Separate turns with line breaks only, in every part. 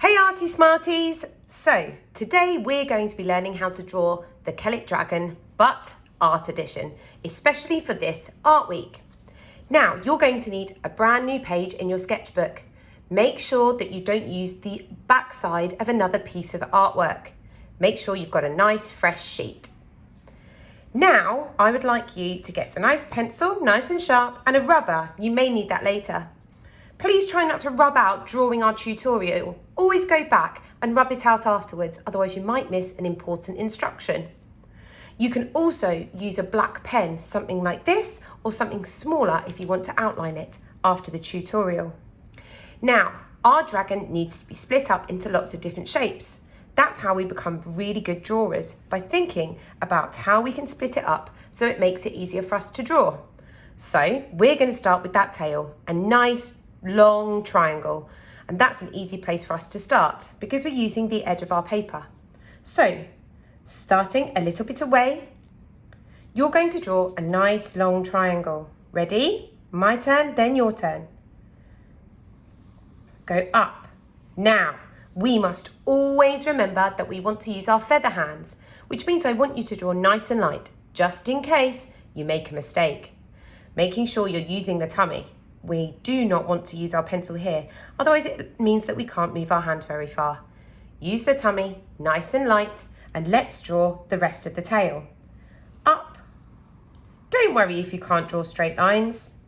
Hey Arty Smarties! So today we're going to be learning how to draw the Kellett dragon, but art edition, especially for this art week. Now you're going to need a brand new page in your sketchbook. Make sure that you don't use the back side of another piece of artwork. Make sure you've got a nice fresh sheet. Now I would like you to get a nice pencil, nice and sharp, and a rubber. You may need that later. Please try not to rub out during our tutorial. Always go back and rub it out afterwards, otherwise you might miss an important instruction. You can also use a black pen, something like this, or something smaller if you want to outline it after the tutorial. Now, our dragon needs to be split up into lots of different shapes. That's how we become really good drawers, by thinking about how we can split it up so it makes it easier for us to draw. So we're going to start with that tail, a nice long triangle, and that's an easy place for us to start because we're using the edge of our paper. So starting a little bit away, you're going to draw a nice long triangle. Ready? My turn, then your turn. Go up. Now we must always remember that we want to use our feather hands, which means I want you to draw nice and light, just in case you make a mistake. Making sure you're using the tummy. We do not want to use our pencil here, otherwise it means that we can't move our hand very far. Use the tummy, nice and light, and let's draw the rest of the tail. Up. Don't worry if you can't draw straight lines.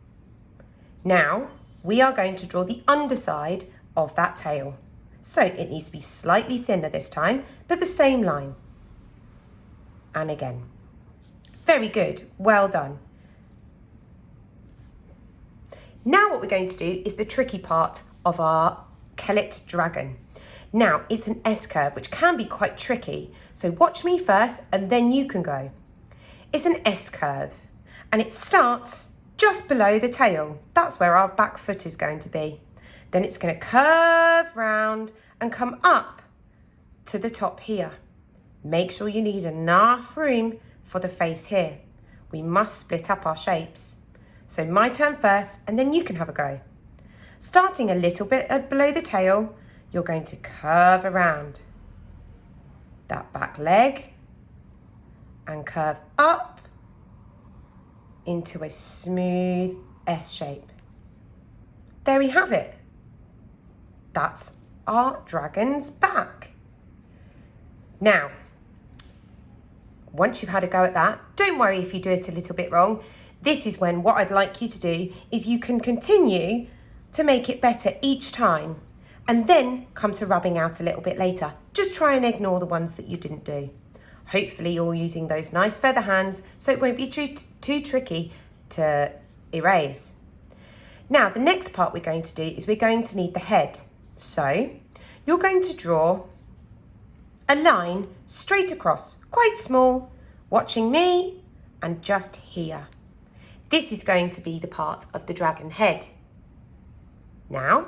Now, we are going to draw the underside of that tail. So it needs to be slightly thinner this time, but the same line. And again. Very good, well done. Now what we're going to do is the tricky part of our Kellett dragon. Now it's an S-curve, which can be quite tricky. So watch me first and then you can go. It's an S-curve and it starts just below the tail. That's where our back foot is going to be. Then it's going to curve round and come up to the top here. Make sure you need enough room for the face here. We must split up our shapes. So my turn first, and then you can have a go. Starting a little bit below the tail, you're going to curve around that back leg and curve up into a smooth S shape. There we have it. That's our dragon's back. Now, once you've had a go at that, don't worry if you do it a little bit wrong. This is when what I'd like you to do is you can continue to make it better each time and then come to rubbing out a little bit later. Just try and ignore the ones that you didn't do. Hopefully you're using those nice feather hands so it won't be too tricky to erase. Now the next part we're going to do is we're going to need the head. So you're going to draw a line straight across, quite small, watching me and just here. This is going to be the part of the dragon head. Now,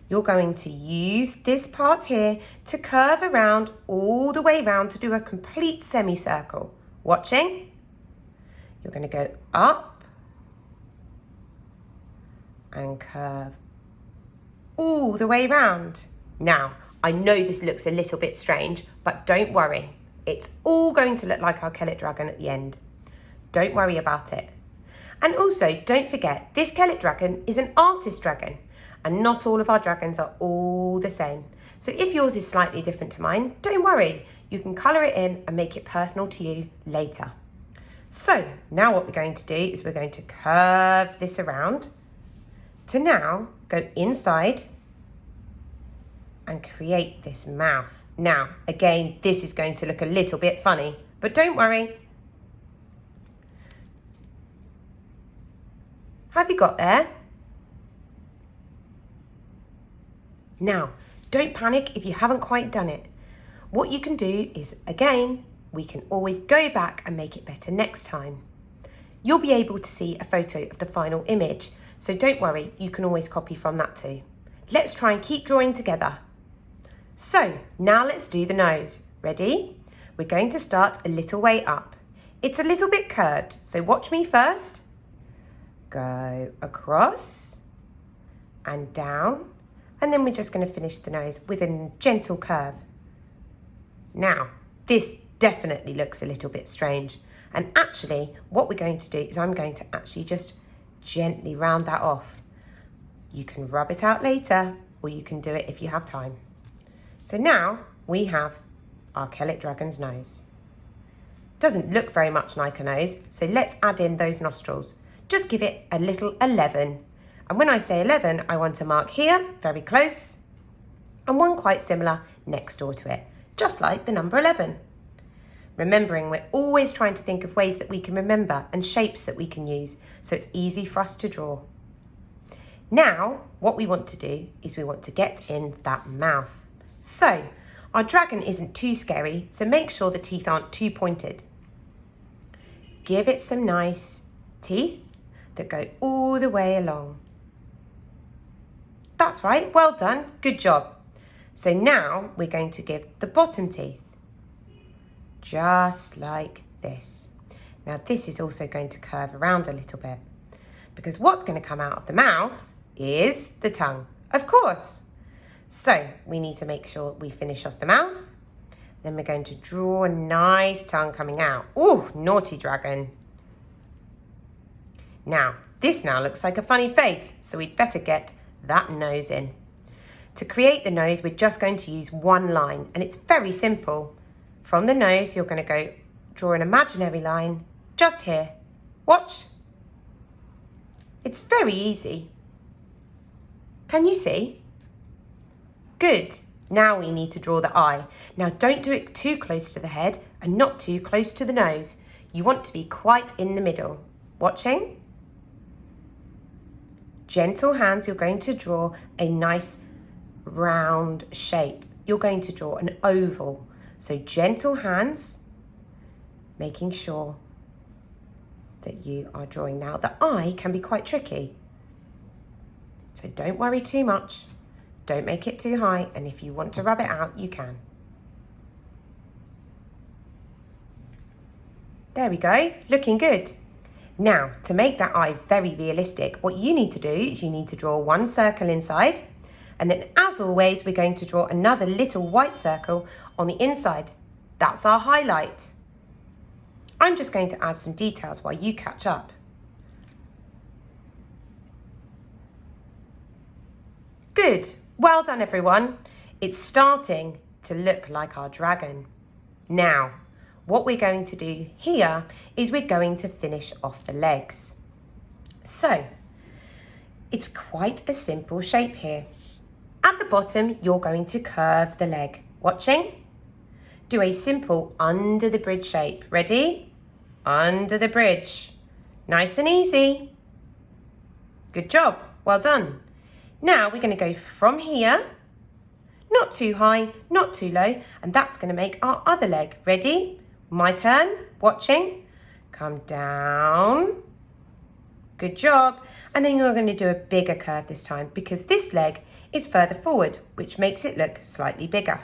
you're going to use this part here to curve around all the way around to do a complete semicircle. Watching? You're going to go up and curve all the way around. Now, I know this looks a little bit strange, but don't worry. It's all going to look like our Kellett dragon at the end. Don't worry about it. And also, don't forget, this Kellett dragon is an artist dragon, and not all of our dragons are all the same. So if yours is slightly different to mine, don't worry. You can colour it in and make it personal to you later. So now what we're going to do is we're going to curve this around to now go inside and create this mouth. Now, again, this is going to look a little bit funny, but don't worry. Have you got there? Now, don't panic if you haven't quite done it. What you can do is, again, we can always go back and make it better next time. You'll be able to see a photo of the final image, so don't worry, you can always copy from that too. Let's try and keep drawing together. So, now let's do the nose. Ready? We're going to start a little way up. It's a little bit curved, so watch me first. Go across and down And then we're just going to finish the nose with a gentle curve. Now, this definitely looks a little bit strange. And actually, what we're going to do is I'm going to actually just gently round that off. You can rub it out later, or you can do it if you have time. So now we have our Kellett dragon's nose. Doesn't look very much like a nose, so let's add in those nostrils. Just give it a little 11. And when I say 11, I want to mark here, very close, and one quite similar next door to it, just like the number 11. Remembering we're always trying to think of ways that we can remember and shapes that we can use, so it's easy for us to draw. Now, what we want to do is we want to get in that mouth. So, our dragon isn't too scary, so make sure the teeth aren't too pointed. Give it some nice teeth that go all the way along. That's right, well done, good job. So now we're going to give the bottom teeth, just like this. Now this is also going to curve around a little bit, because what's going to come out of the mouth is the tongue, of course. So we need to make sure we finish off the mouth. Then we're going to draw a nice tongue coming out. Ooh, naughty dragon. Now, this now looks like a funny face, so we'd better get that nose in. To create the nose, we're just going to use one line, and it's very simple. From the nose, you're going to go draw an imaginary line just here. Watch. It's very easy. Can you see? Good. Now we need to draw the eye. Now don't do it too close to the head and not too close to the nose. You want to be quite in the middle. Watching? Gentle hands, you're going to draw a nice round shape. You're going to draw an oval. So gentle hands, making sure that you are drawing. Now the eye can be quite tricky. So don't worry too much. Don't make it too high, and if you want to rub it out, you can. There we go, looking good. Now, to make that eye very realistic, what you need to do is you need to draw one circle inside, and then as always, we're going to draw another little white circle on the inside. That's our highlight. I'm just going to add some details while you catch up. Good. Well done, everyone. It's starting to look like our dragon. Now, what we're going to do here is we're going to finish off the legs. So, it's quite a simple shape here. At the bottom, you're going to curve the leg. Watching? Do a simple under the bridge shape. Ready? Under the bridge. Nice and easy. Good job. Well done. Now we're going to go from here, not too high, not too low, and that's going to make our other leg. Ready? My turn. Watching. Come down. Good job. And then you're going to do a bigger curve this time because this leg is further forward, which makes it look slightly bigger.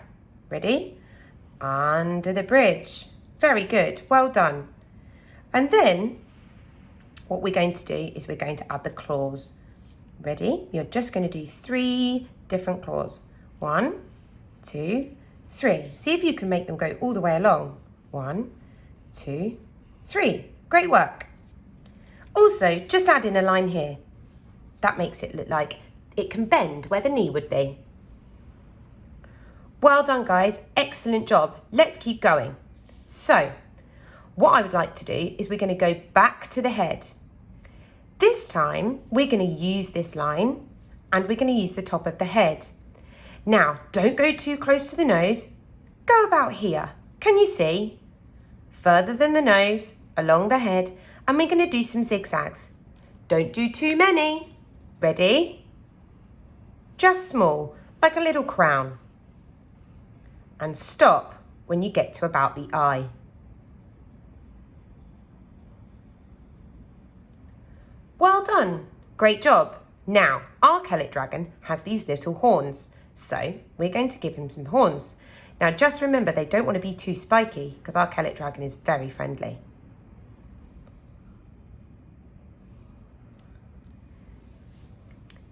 Ready? Under the bridge. Very good. Well done. And then what we're going to do is we're going to add the claws. Ready? You're just going to do 3 different claws. 1, 2, 3. See if you can make them go all the way along. 1, 2, 3. Great work. Also, just add in a line here. That makes it look like it can bend where the knee would be. Well done, guys. Excellent job. Let's keep going. So, what I would like to do is we're going to go back to the head. This time, we're going to use this line and we're going to use the top of the head. Now, don't go too close to the nose. Go about here. Can you see? Further than the nose, along the head, and we're going to do some zigzags. Don't do too many. Ready? Just small, like a little crown. And stop when you get to about the eye. Well done. Great job. Now, our Kellett dragon has these little horns, so we're going to give him some horns. Now, just remember, they don't want to be too spiky because our Kellett dragon is very friendly.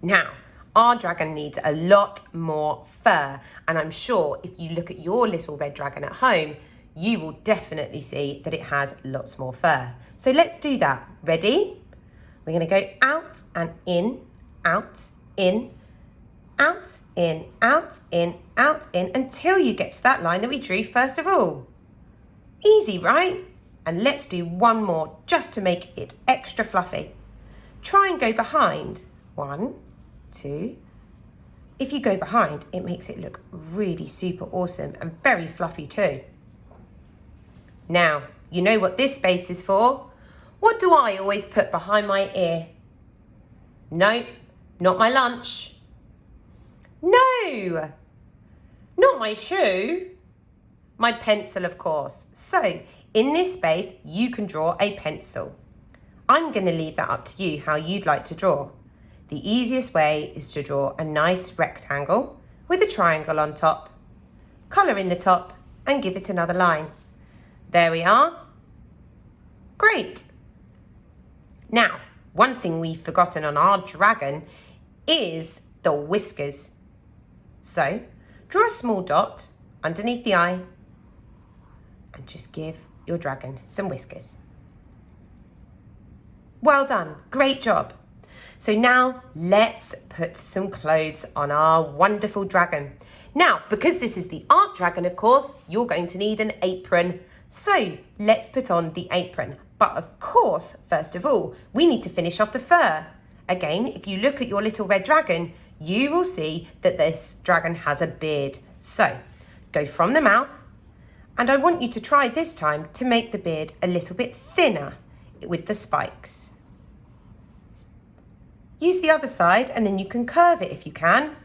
Now, our dragon needs a lot more fur. And I'm sure if you look at your little red dragon at home, you will definitely see that it has lots more fur. So let's do that. Ready? We're going to go out and in, out, in, out, in, out, in, out, in, until you get to that line that we drew first of all. Easy, right? And let's do one more just to make it extra fluffy. Try and go behind. 1, 2. If you go behind, it makes it look really super awesome and very fluffy too. Now, you know what this space is for? What do I always put behind my ear? No, not my lunch. No, not my shoe. My pencil, of course. So, in this space, you can draw a pencil. I'm going to leave that up to you, how you'd like to draw. The easiest way is to draw a nice rectangle with a triangle on top. Colour in the top and give it another line. There we are. Great. Now, one thing we've forgotten on our dragon is the whiskers. So, draw a small dot underneath the eye and just give your dragon some whiskers. Well done, great job. So now let's put some clothes on our wonderful dragon. Now, because this is the art dragon, of course, you're going to need an apron. So let's put on the apron. But of course, first of all, we need to finish off the fur. Again, if you look at your little red dragon, you will see that this dragon has a beard. So go from the mouth, and I want you to try this time to make the beard a little bit thinner with the spikes. Use the other side and then you can curve it if you can.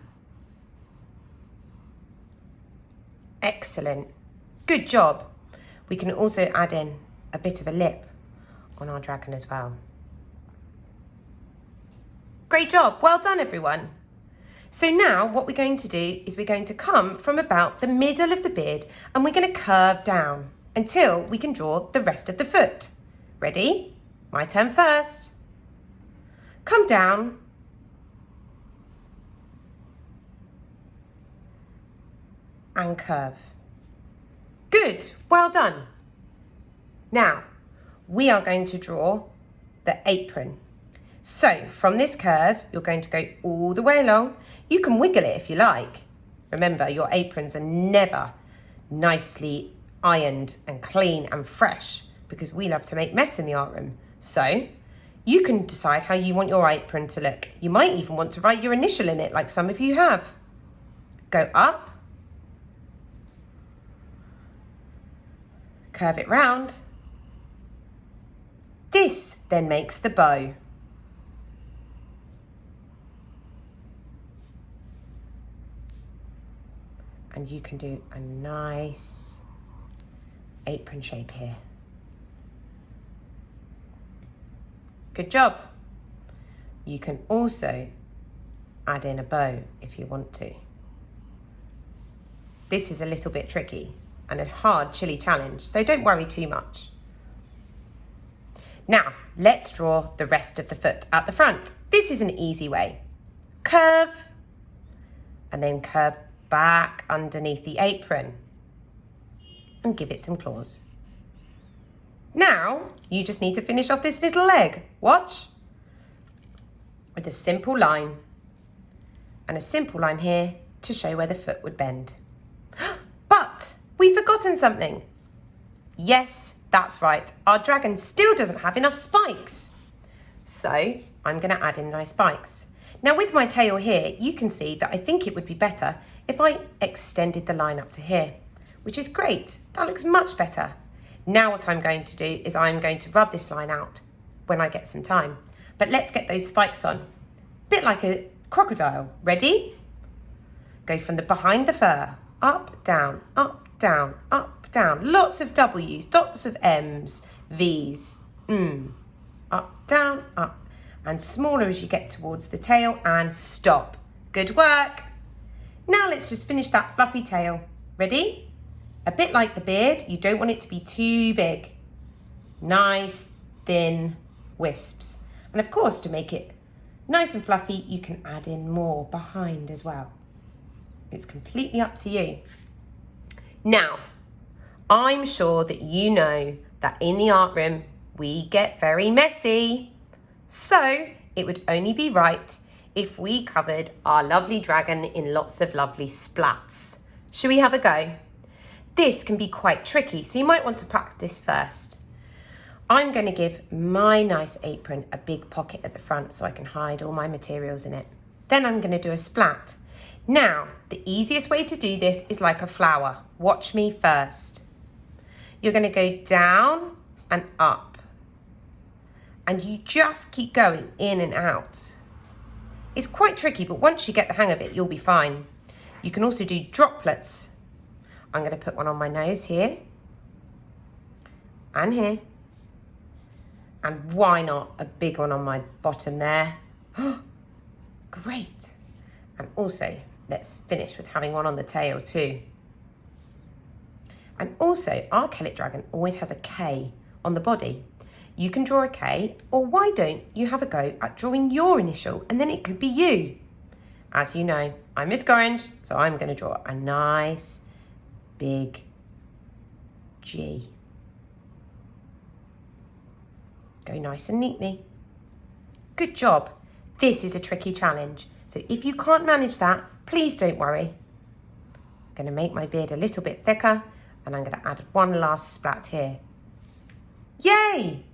Excellent. Good job. We can also add in a bit of a lip on our dragon as well. Great job. Well done, everyone. So now what we're going to do is we're going to come from about the middle of the beard and we're going to curve down until we can draw the rest of the foot. Ready? My turn first. Come down. And curve. Good, well done. Now, we are going to draw the apron. So, from this curve, you're going to go all the way along. You can wiggle it if you like. Remember, your aprons are never nicely ironed and clean and fresh because we love to make mess in the art room. So, you can decide how you want your apron to look. You might even want to write your initial in it, like some of you have. Go up. Curve it round. This then makes the bow. And you can do a nice apron shape here. Good job. You can also add in a bow if you want to. This is a little bit tricky and a hard chilly challenge, so don't worry too much. Now, let's draw the rest of the foot at the front. This is an easy way. Curve, and then curve back underneath the apron and give it some claws. Now, you just need to finish off this little leg. Watch. With a simple line and a simple line here to show where the foot would bend. But we've forgotten something. Yes, that's right. Our dragon still doesn't have enough spikes. So I'm going to add in my spikes. Now with my tail here, you can see that I think it would be better if I extended the line up to here, which is great. That looks much better. Now what I'm going to do is I'm going to rub this line out when I get some time. But let's get those spikes on. Bit like a crocodile. Ready? Go from the behind the fur. Up, down, up, down, up, down. Lots of W's, lots of M's, V's. Up, down, up. And smaller as you get towards the tail and stop. Good work. Now let's just finish that fluffy tail. Ready? A bit like the beard, you don't want it to be too big. Nice, thin wisps. And of course, to make it nice and fluffy, you can add in more behind as well. It's completely up to you. Now, I'm sure that you know that in the art room, we get very messy. So it would only be right if we covered our lovely dragon in lots of lovely splats. Should we have a go? This can be quite tricky, so you might want to practice first. I'm going to give my nice apron a big pocket at the front so I can hide all my materials in it. Then I'm going to do a splat. Now, the easiest way to do this is like a flower. Watch me first. You're going to go down and up. And you just keep going in and out. It's quite tricky, but once you get the hang of it, you'll be fine. You can also do droplets. I'm going to put one on my nose here. And here. And why not a big one on my bottom there? Great. And also, let's finish with having one on the tail too. And also, our Kellett dragon always has a K on the body. You can draw a K, or why don't you have a go at drawing your initial, and then it could be you. As you know, I'm Miss Orange, so I'm going to draw a nice big G. Go nice and neatly. Good job. This is a tricky challenge, so if you can't manage that, please don't worry. I'm going to make my beard a little bit thicker, and I'm going to add one last splat here. Yay!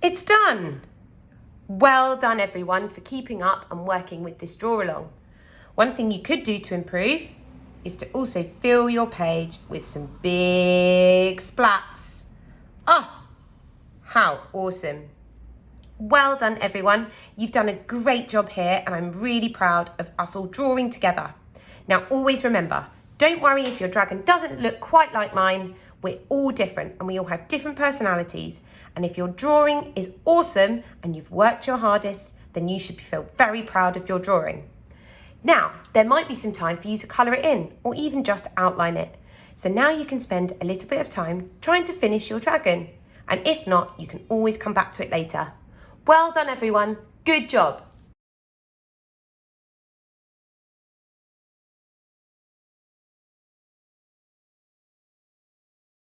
It's done! Well done everyone for keeping up and working with this draw along. One thing you could do to improve is to also fill your page with some big splats. Oh, how awesome. Well done everyone. You've done a great job here and I'm really proud of us all drawing together. Now always remember, don't worry if your dragon doesn't look quite like mine. We're all different and we all have different personalities. And if your drawing is awesome and you've worked your hardest, then you should feel very proud of your drawing. Now, there might be some time for you to colour it in or even just outline it. So now you can spend a little bit of time trying to finish your dragon. And if not, you can always come back to it later. Well done everyone, good job.